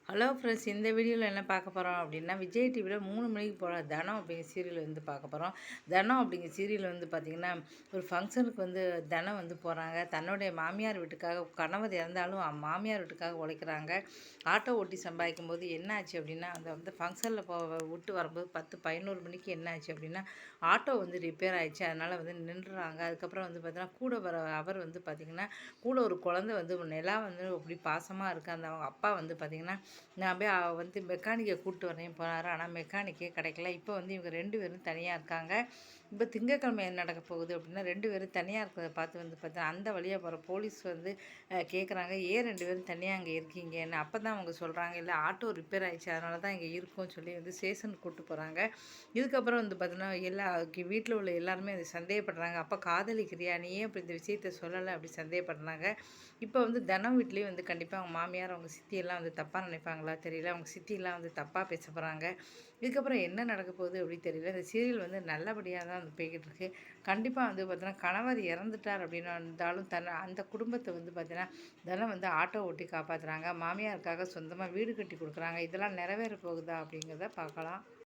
Hello friends, இந்த வீடியோவில் என்ன பார்க்க போகிறோம் அப்படின்னா, விஜய் டிவியில் 3 மணிக்கு போகிற தனம் அப்படிங்கிற சீரியல் வந்து பார்க்க போகிறோம். தனம் அப்படிங்கிற சீரியல் வந்து பார்த்திங்கன்னா, ஒரு ஃபங்க்ஷனுக்கு வந்து தனம் வந்து போகிறாங்க. தன்னுடைய மாமியார் வீட்டுக்காக, கணவர் இறந்தாலும் மாமியார் வீட்டுக்காக உழைக்கிறாங்க. ஆட்டோ ஓட்டி சம்பாதிக்கும் போது என்ன ஆச்சு அப்படின்னா, அந்த வந்து ஃபங்க்ஷனில் விட்டு வரும்போது 10-11 மணிக்கு என்ன ஆச்சு அப்படின்னா, ஆட்டோ வந்து ரிப்பேர் ஆகிடுச்சு. அதனால் வந்து நின்றுறாங்க. அதுக்கப்புறம் வந்து பார்த்தீங்கன்னா, கூட வர அவர் வந்து பார்த்திங்கன்னா, கூட ஒரு குழந்தை வந்து நிலா வந்து அப்படி பாசமாக இருக்குது. அந்த அவங்க அப்பா வந்து பார்த்திங்கன்னா, நான் போய் வந்து மெக்கானிக்கை கூப்பிட்டு வரேன் போனார். ஆனால் மெக்கானிக்கே கிடைக்கல. இப்போ வந்து இவங்க 2 பேரும் தனியாக இருக்காங்க. இப்போ திங்கட்கிழமை என்ன நடக்க போகுது அப்படின்னா, 2 பேரும் தனியாக இருக்கிறத பார்த்து வந்து பார்த்தா அந்த வழியாக போகிற போலீஸ் வந்து கேட்குறாங்க, ஏன் 2 பேரும் தனியாக அங்கே இருக்கீங்கன்னு. அப்போ தான் அவங்க சொல்கிறாங்க, இல்லை ஆட்டோ ரிப்பேர் ஆகிடுச்சு, அதனால தான் இங்கே இருக்கோம்னு சொல்லி வந்து ஸ்டேஷனுக்கு கூப்பிட்டு போகிறாங்க. இதுக்கப்புறம் வந்து பார்த்தீங்கன்னா, வீட்டில் உள்ள எல்லாருமே அதை சந்தேகப்படுறாங்க. அப்போ காதலிக்கிறியா, நீ ஏன் இப்போ இந்த விஷயத்த சொல்லலை அப்படி சந்தேகப்படுறாங்க. இப்போ வந்து தனம் வீட்லேயும் வந்து கண்டிப்பாக அவங்க மாமியார், அவங்க சித்தியெல்லாம் வந்து தப்பாக நினைப்பாங்களா தெரியல. அவங்க சித்தியெல்லாம் வந்து தப்பாக பேச போகிறாங்க. இதுக்கப்புறம் என்ன நடக்க போகுது அப்படின்னு தெரியல. இந்த சீரியல் வந்து நல்லபடியாக தான் வந்து போய்கிட்டு இருக்கு. கண்டிப்பாக வந்து பார்த்தீங்கன்னா, கணவர் இறந்துட்டார் அப்படின்னு இருந்தாலும் அந்த குடும்பத்தை வந்து பார்த்தீங்கன்னா, தனம் வந்து ஆட்டோ ஓட்டி காப்பாற்றுறாங்க. மாமியாருக்காக சொந்தமாக வீடு கட்டி கொடுக்குறாங்க. இதெல்லாம் நிறைவேற போகுதா அப்படிங்கிறத பார்க்கலாம்.